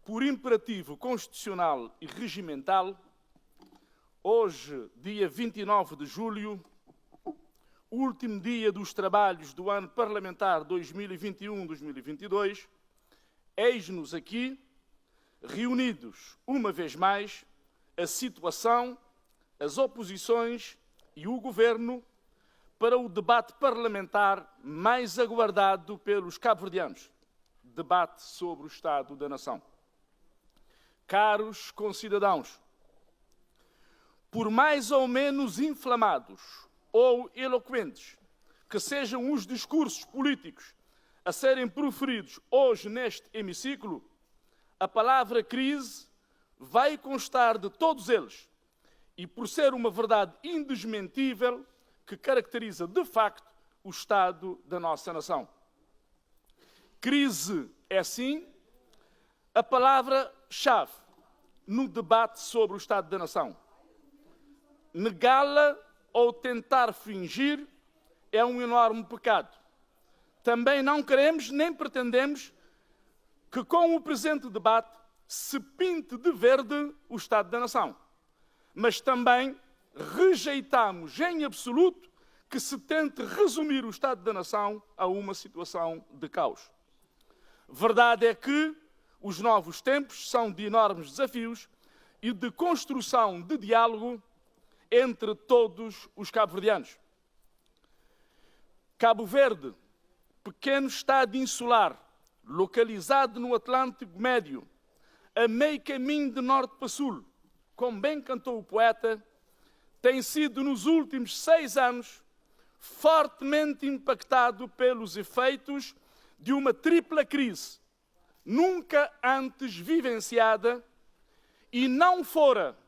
por imperativo constitucional e regimental, hoje, dia 29 de julho, último dia dos trabalhos do ano parlamentar 2021-2022, eis-nos aqui, reunidos uma vez mais, a situação, as oposições e o governo para o debate parlamentar mais aguardado pelos cabo-verdianos, debate sobre o Estado da Nação. Caros concidadãos, por mais ou menos inflamados ou eloquentes que sejam os discursos políticos a serem proferidos hoje neste hemiciclo, a palavra crise vai constar de todos eles e, por ser uma verdade indesmentível que caracteriza de facto o estado da nossa nação. Crise é, sim, a palavra-chave no debate sobre o estado da nação. Negá-la ou tentar fingir é um enorme pecado. Também não queremos nem pretendemos que com o presente debate se pinte de verde o estado da nação. Mas também rejeitamos em absoluto que se tente resumir o estado da nação a uma situação de caos. Verdade é que os novos tempos são de enormes desafios e de construção de diálogo entre todos os cabo-verdianos. Cabo Verde, pequeno estado insular, localizado no Atlântico Médio, a meio caminho de norte para sul, como bem cantou o poeta, tem sido nos últimos 6 anos fortemente impactado pelos efeitos de uma tripla crise, nunca antes vivenciada, e não fora,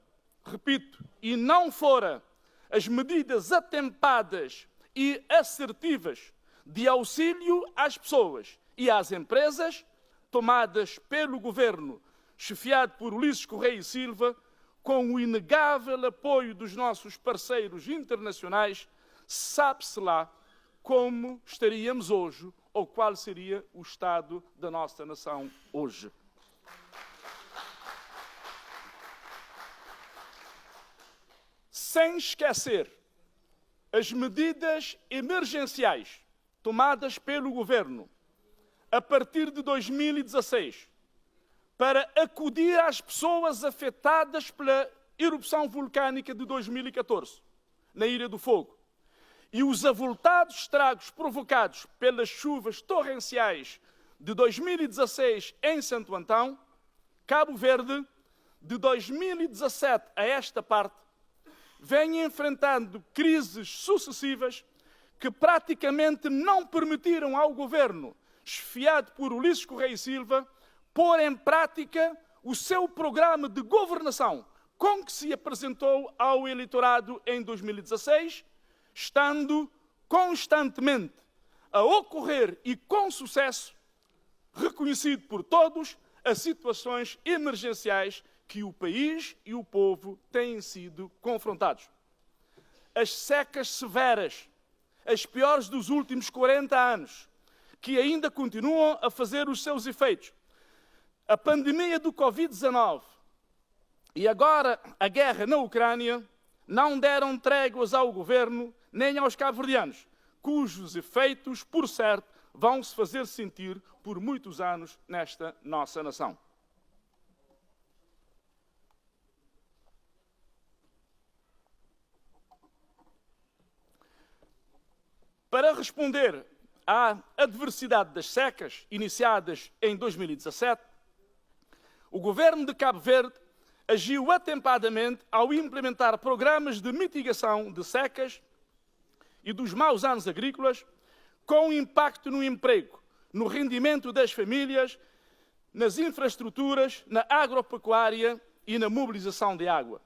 repito, e não fora as medidas atempadas e assertivas de auxílio às pessoas e às empresas, tomadas pelo governo, chefiado por Ulisses Correia e Silva, com o inegável apoio dos nossos parceiros internacionais, sabe-se lá como estaríamos hoje ou qual seria o estado da nossa nação hoje. Sem esquecer as medidas emergenciais tomadas pelo governo a partir de 2016 para acudir às pessoas afetadas pela erupção vulcânica de 2014, na Ilha do Fogo, e os avultados estragos provocados pelas chuvas torrenciais de 2016 em Santo Antão, Cabo Verde, de 2017 a esta parte, vem enfrentando crises sucessivas que praticamente não permitiram ao governo, chefiado por Ulisses Correia e Silva, pôr em prática o seu programa de governação com que se apresentou ao eleitorado em 2016, estando constantemente a ocorrer e com sucesso, reconhecido por todos, as situações emergenciais que o país e o povo têm sido confrontados. As secas severas, as piores dos últimos 40 anos, que ainda continuam a fazer os seus efeitos. A pandemia do Covid-19 e agora a guerra na Ucrânia não deram tréguas ao governo nem aos cabo-verdianos, cujos efeitos, por certo, vão se fazer sentir por muitos anos nesta nossa nação. Para responder à adversidade das secas, iniciadas em 2017, o governo de Cabo Verde agiu atempadamente ao implementar programas de mitigação de secas e dos maus anos agrícolas, com impacto no emprego, no rendimento das famílias, nas infraestruturas, na agropecuária e na mobilização de água.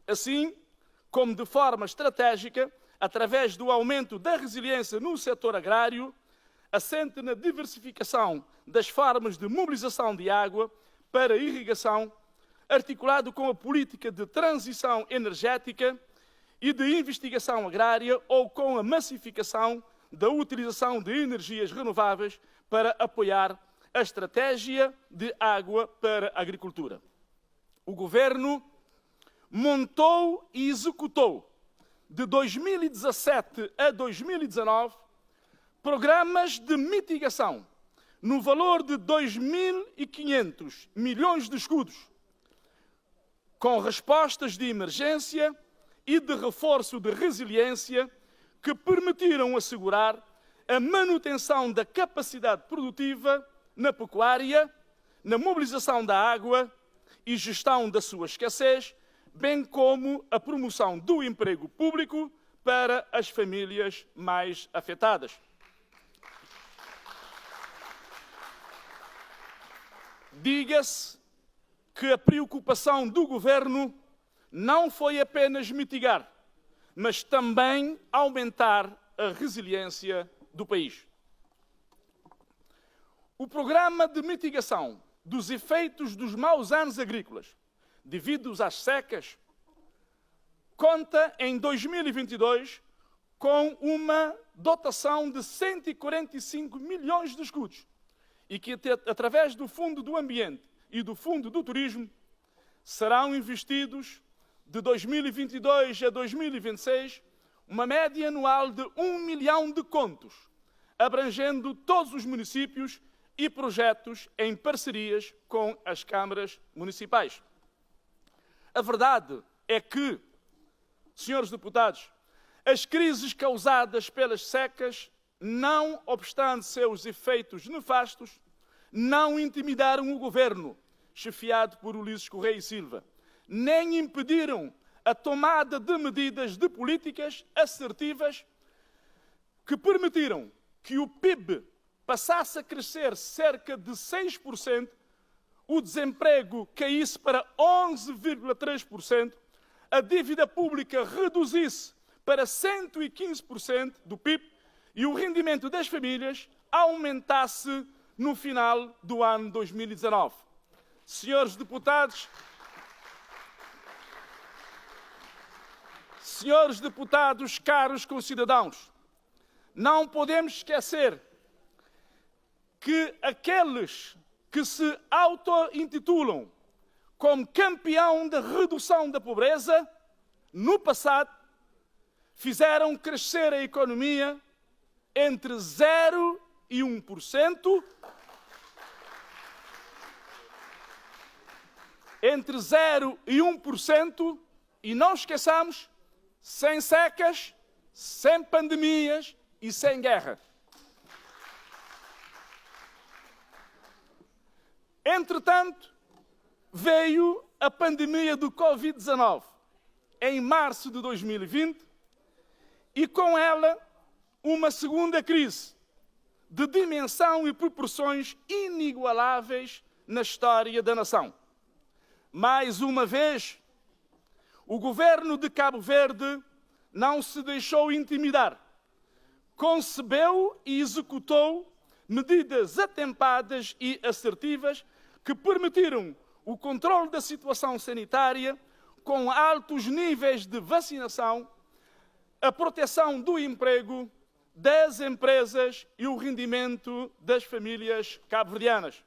Assim como de forma estratégica, através do aumento da resiliência no setor agrário, assente na diversificação das formas de mobilização de água para irrigação, articulado com a política de transição energética e de investigação agrária ou com a massificação da utilização de energias renováveis para apoiar a estratégia de água para a agricultura. O Governo montou e executou, de 2017 a 2019, programas de mitigação no valor de 2.500 milhões de escudos, com respostas de emergência e de reforço de resiliência que permitiram assegurar a manutenção da capacidade produtiva na pecuária, na mobilização da água e gestão da sua escassez, bem como a promoção do emprego público para as famílias mais afetadas. Diga-se que a preocupação do Governo não foi apenas mitigar, mas também aumentar a resiliência do país. O programa de mitigação dos efeitos dos maus anos agrícolas, devidos às secas, conta em 2022 com uma dotação de 145 milhões de escudos e que, através do Fundo do Ambiente e do Fundo do Turismo, serão investidos de 2022 a 2026 uma média anual de 1 milhão de contos, abrangendo todos os municípios e projetos em parcerias com as câmaras municipais. A verdade é que, senhores deputados, as crises causadas pelas secas, não obstante seus efeitos nefastos, não intimidaram o Governo, chefiado por Ulisses Correia e Silva, nem impediram a tomada de medidas de políticas assertivas que permitiram que o PIB passasse a crescer cerca de 6%, o desemprego caísse para 11,3%, a dívida pública reduzisse para 115% do PIB e o rendimento das famílias aumentasse no final do ano 2019. Senhores deputados, caros concidadãos, não podemos esquecer que aqueles que se auto-intitulam como campeão da redução da pobreza, no passado, fizeram crescer a economia entre 0 e 1%, entre 0 e 1%, e não esqueçamos, sem secas, sem pandemias e sem guerra. Entretanto, veio a pandemia do Covid-19 em março de 2020 e com ela uma segunda crise de dimensão e proporções inigualáveis na história da nação. Mais uma vez, o governo de Cabo Verde não se deixou intimidar. Concebeu e executou medidas atempadas e assertivas que permitiram o controle da situação sanitária com altos níveis de vacinação, a proteção do emprego, das empresas e o rendimento das famílias cabo-verdianas.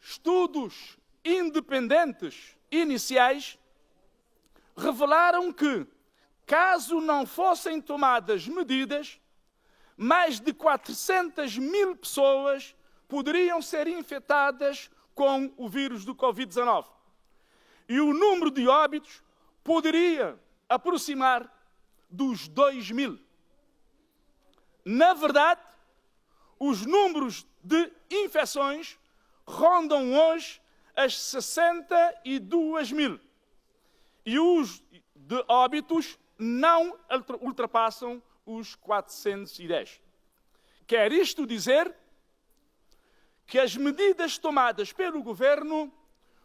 Estudos independentes iniciais revelaram que, caso não fossem tomadas medidas, mais de 400 mil pessoas poderiam ser infectadas com o vírus do Covid-19. E o número de óbitos poderia aproximar dos 2.000. Na verdade, os números de infecções rondam hoje as 62.000. E os de óbitos não ultrapassam os 410. Quer isto dizer que as medidas tomadas pelo Governo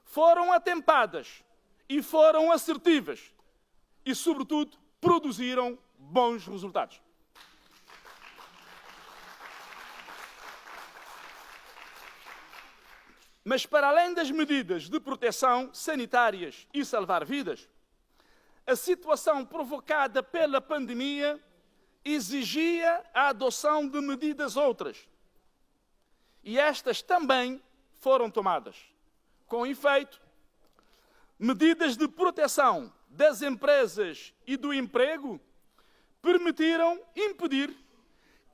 foram atempadas e foram assertivas e, sobretudo, produziram bons resultados. Mas, para além das medidas de proteção sanitárias e salvar vidas, a situação provocada pela pandemia exigia a adoção de medidas outras. e estas também foram tomadas. Com efeito, medidas de proteção das empresas e do emprego permitiram impedir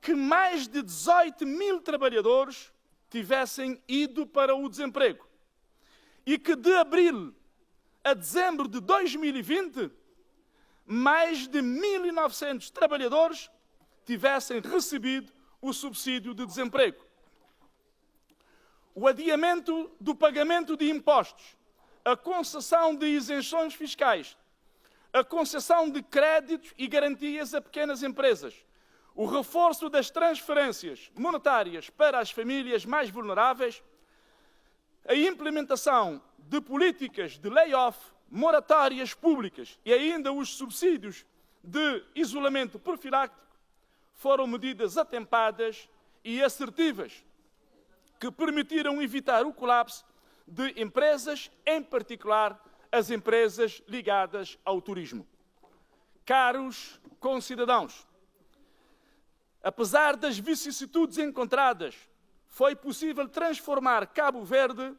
que mais de 18 mil trabalhadores tivessem ido para o desemprego e que de abril a dezembro de 2020, mais de 1.900 trabalhadores tivessem recebido o subsídio de desemprego. O adiamento do pagamento de impostos, a concessão de isenções fiscais, a concessão de créditos e garantias a pequenas empresas, o reforço das transferências monetárias para as famílias mais vulneráveis, a implementação de políticas de layoff, moratórias públicas e ainda os subsídios de isolamento profilático foram medidas atempadas e assertivas que permitiram evitar o colapso de empresas, em particular as empresas ligadas ao turismo. Caros concidadãos, apesar das vicissitudes encontradas, foi possível transformar Cabo Verde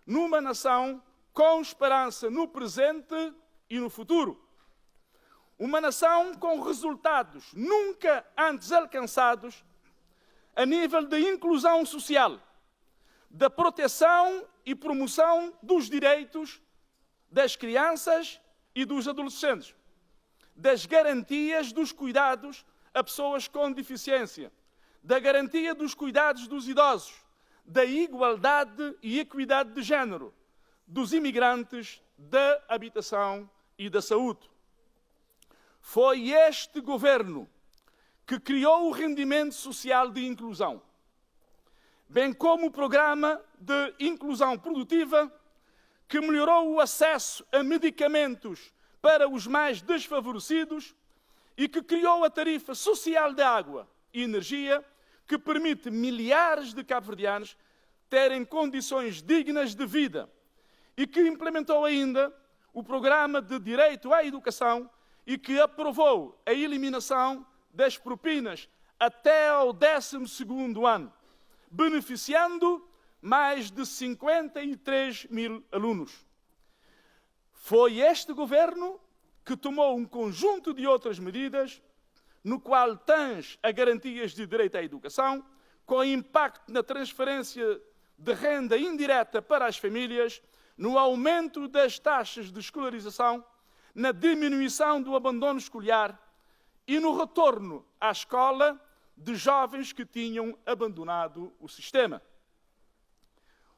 numa nação com esperança no presente e no futuro. Uma nação com resultados nunca antes alcançados a nível de inclusão social, da proteção e promoção dos direitos das crianças e dos adolescentes, das garantias dos cuidados a pessoas com deficiência, da garantia dos cuidados dos idosos, da igualdade e equidade de género, dos imigrantes, da habitação e da saúde. Foi este governo que criou o rendimento social de inclusão, bem como o programa de inclusão produtiva, que melhorou o acesso a medicamentos para os mais desfavorecidos e que criou a tarifa social de água e energia, que permite milhares de cabo-verdianos terem condições dignas de vida e que implementou ainda o programa de direito à educação e que aprovou a eliminação das propinas até ao 12º ano, beneficiando mais de 53 mil alunos. Foi este governo que tomou um conjunto de outras medidas, no qual tens a garantias de direito à educação, com impacto na transferência de renda indireta para as famílias, no aumento das taxas de escolarização, na diminuição do abandono escolar e no retorno à escola de jovens que tinham abandonado o sistema.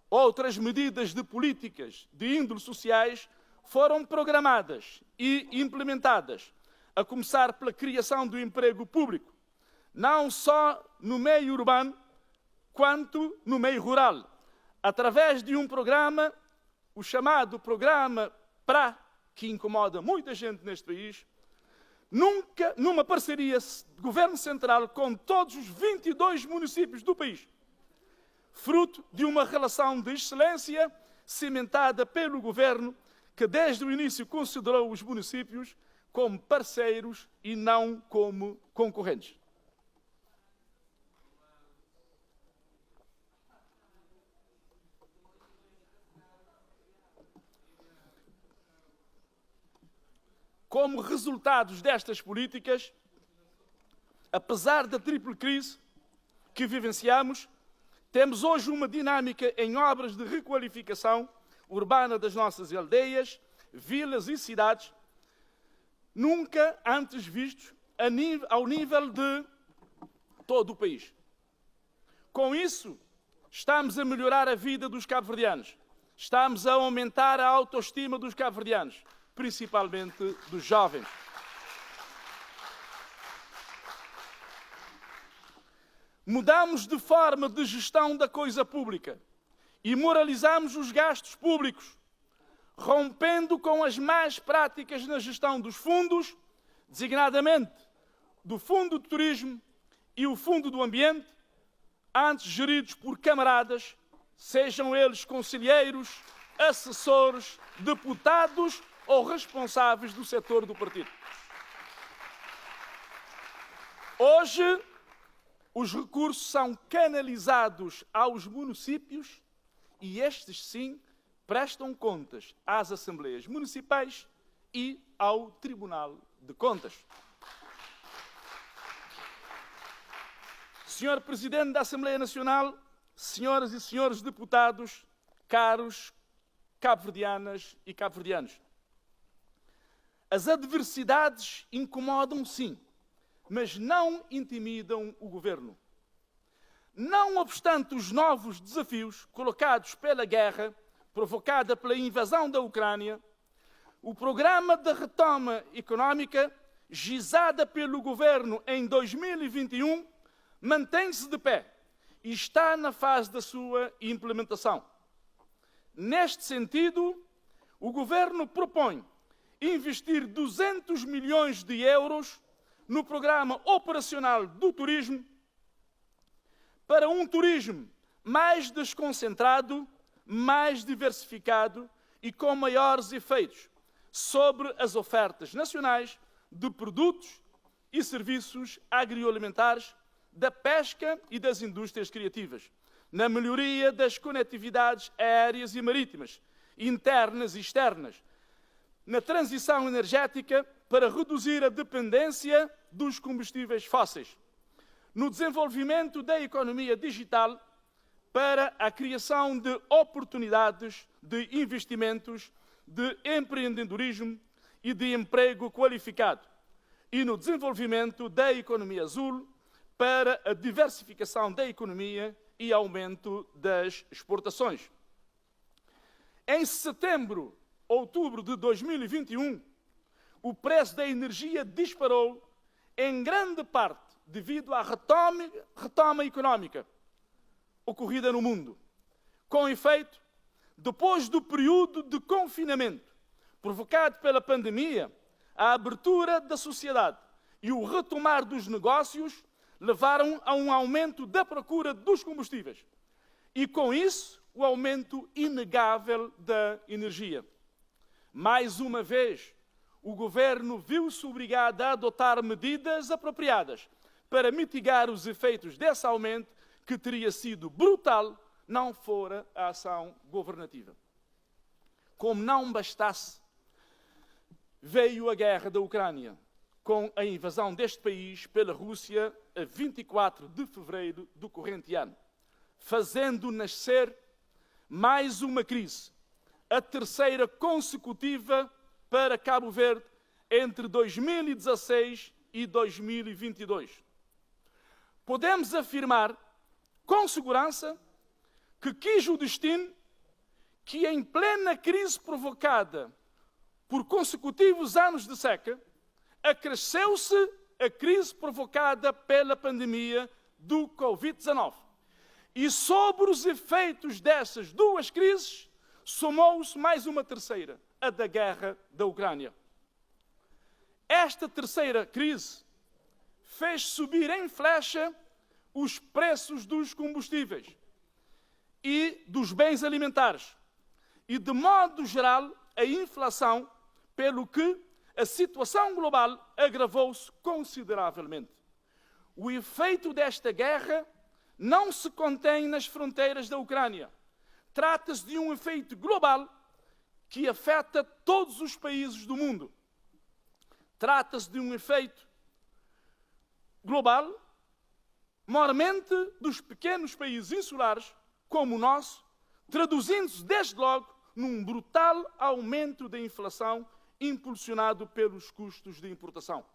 Outras medidas de políticas de índole sociais foram programadas e implementadas, a começar pela criação do emprego público, não só no meio urbano, quanto no meio rural, através de um programa, o chamado Programa PRA, que incomoda muita gente neste país, numa parceria de Governo Central com todos os 22 municípios do país, fruto de uma relação de excelência cimentada pelo Governo, que desde o início considerou os municípios como parceiros e não como concorrentes. Como resultados destas políticas, apesar da tripla crise que vivenciamos, temos hoje uma dinâmica em obras de requalificação urbana das nossas aldeias, vilas e cidades, nunca antes vistos ao nível de todo o país. Com isso, estamos a melhorar a vida dos cabo-verdianos, estamos a aumentar a autoestima dos cabo-verdianos, principalmente dos jovens. Mudamos de forma de gestão da coisa pública e moralizamos os gastos públicos, rompendo com as más práticas na gestão dos fundos, designadamente do Fundo de Turismo e o Fundo do Ambiente, antes geridos por camaradas, sejam eles conselheiros, assessores, deputados ou responsáveis do setor do partido. Hoje, os recursos são canalizados aos municípios e estes, sim, prestam contas às Assembleias Municipais e ao Tribunal de Contas. Senhor Presidente da Assembleia Nacional, senhoras e senhores deputados, caros cabo-verdianas e cabo-verdianos, as adversidades incomodam, sim, mas não intimidam o governo. Não obstante os novos desafios colocados pela guerra provocada pela invasão da Ucrânia, o programa de retoma económica, gizada pelo governo em 2021, mantém-se de pé e está na fase da sua implementação. Neste sentido, o governo propõe investir 200 milhões de euros no programa operacional do turismo para um turismo mais desconcentrado, mais diversificado e com maiores efeitos sobre as ofertas nacionais de produtos e serviços agroalimentares, da pesca e das indústrias criativas, na melhoria das conectividades aéreas e marítimas, internas e externas, na transição energética para reduzir a dependência dos combustíveis fósseis, no desenvolvimento da economia digital para a criação de oportunidades de investimentos, de empreendedorismo e de emprego qualificado, e no desenvolvimento da economia azul para a diversificação da economia e aumento das exportações. Em setembro, outubro de 2021, o preço da energia disparou, em grande parte devido à retoma económica ocorrida no mundo. Com efeito, depois do período de confinamento provocado pela pandemia, a abertura da sociedade e o retomar dos negócios levaram a um aumento da procura dos combustíveis e, com isso, o aumento inegável da energia. Mais uma vez, o governo viu-se obrigado a adotar medidas apropriadas para mitigar os efeitos desse aumento, que teria sido brutal, não fora a ação governativa. Como não bastasse, veio a guerra da Ucrânia, com a invasão deste país pela Rússia a 24 de fevereiro do corrente ano, fazendo nascer mais uma crise, a terceira consecutiva para Cabo Verde entre 2016 e 2022. Podemos afirmar com segurança que quis o destino que, em plena crise provocada por consecutivos anos de seca, acresceu-se a crise provocada pela pandemia do Covid-19. E sobre os efeitos dessas duas crises, somou-se mais uma terceira, a da guerra da Ucrânia. Esta terceira crise fez subir em flecha os preços dos combustíveis e dos bens alimentares e, de modo geral, a inflação, pelo que a situação global agravou-se consideravelmente. O efeito desta guerra não se contém nas fronteiras da Ucrânia. Trata-se de um efeito global que afeta todos os países do mundo. Trata-se de um efeito global, maiormente dos pequenos países insulares, como o nosso, traduzindo-se desde logo num brutal aumento da inflação impulsionado pelos custos de importação.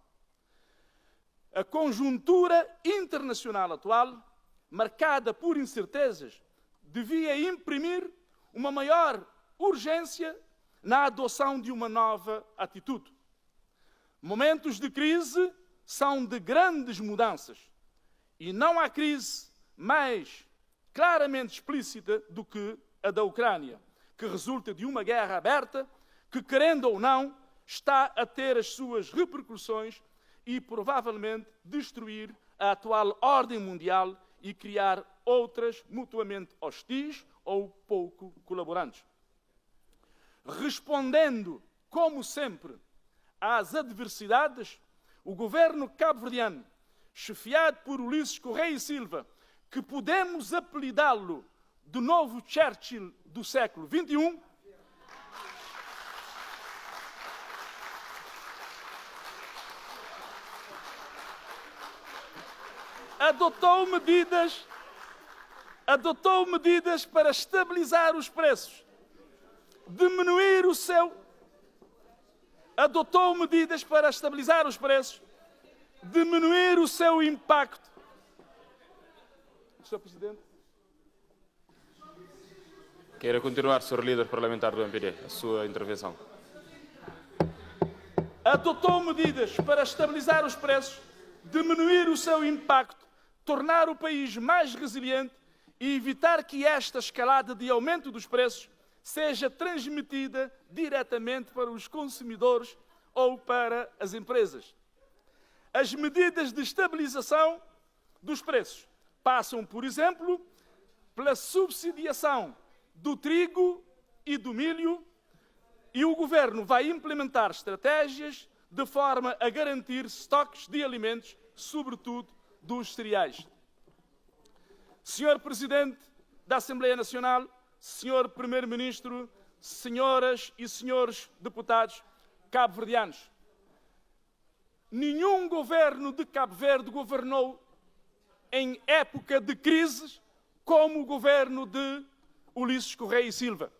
A conjuntura internacional atual, marcada por incertezas, devia imprimir uma maior urgência na adoção de uma nova atitude. Momentos de crise são de grandes mudanças e não há crise mais claramente explícita do que a da Ucrânia, que resulta de uma guerra aberta que, querendo ou não, está a ter as suas repercussões e provavelmente destruir a atual ordem mundial e criar outras mutuamente hostis ou pouco colaborantes. Respondendo, como sempre, às adversidades, o governo cabo-verdiano chefiado por Ulisses Correia e Silva, que podemos apelidá-lo de novo Churchill do século XXI, adotou medidas para estabilizar os preços, diminuir o seu impacto. Sr. Presidente. Queira continuar, Sr. Líder Parlamentar do MPD, a sua intervenção. Adotou medidas para estabilizar os preços, diminuir o seu impacto, tornar o país mais resiliente e evitar que esta escalada de aumento dos preços seja transmitida diretamente para os consumidores ou para as empresas. As medidas de estabilização dos preços passam, por exemplo, pela subsidiação do trigo e do milho, e o Governo vai implementar estratégias de forma a garantir estoques de alimentos, sobretudo dos cereais. Senhor Presidente da Assembleia Nacional, Senhor Primeiro-Ministro, senhoras e senhores deputados cabo-verdianos, nenhum governo de Cabo Verde governou em época de crises como o governo de Ulisses Correia e Silva.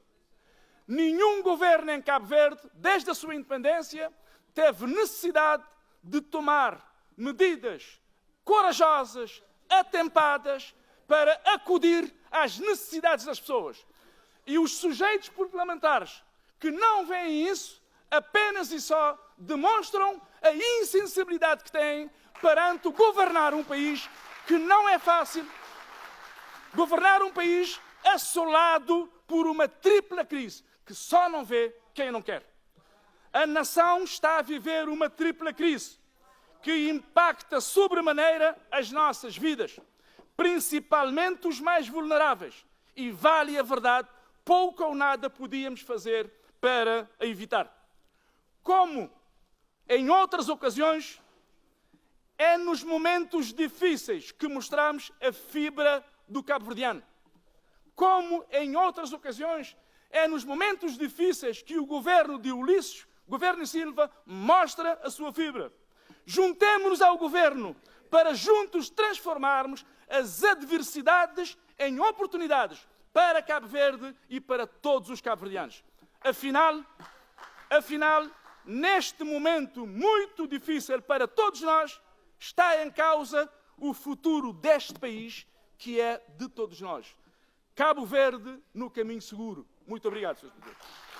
Nenhum governo em Cabo Verde, desde a sua independência, teve necessidade de tomar medidas corajosas, atempadas, para acudir às necessidades das pessoas. E os sujeitos parlamentares que não veem isso, apenas e só demonstram a insensibilidade que têm perante governar um país que não é fácil, governar um país assolado por uma tripla crise, que só não vê quem não quer. A nação está a viver uma tripla crise, que impacta sobremaneira as nossas vidas, principalmente os mais vulneráveis, e vale a verdade, pouco ou nada podíamos fazer para a evitar. Como em outras ocasiões, é nos momentos difíceis que mostramos a fibra do cabo-verdiano. Como em outras ocasiões, é nos momentos difíceis que o governo de Ulisses, governo Silva, mostra a sua fibra. Juntemo-nos ao governo para juntos transformarmos as adversidades em oportunidades para Cabo Verde e para todos os cabo-verdianos. Afinal, neste momento muito difícil para todos nós, está em causa o futuro deste país, que é de todos nós. Cabo Verde no caminho seguro. Muito obrigado, Sr. Presidente.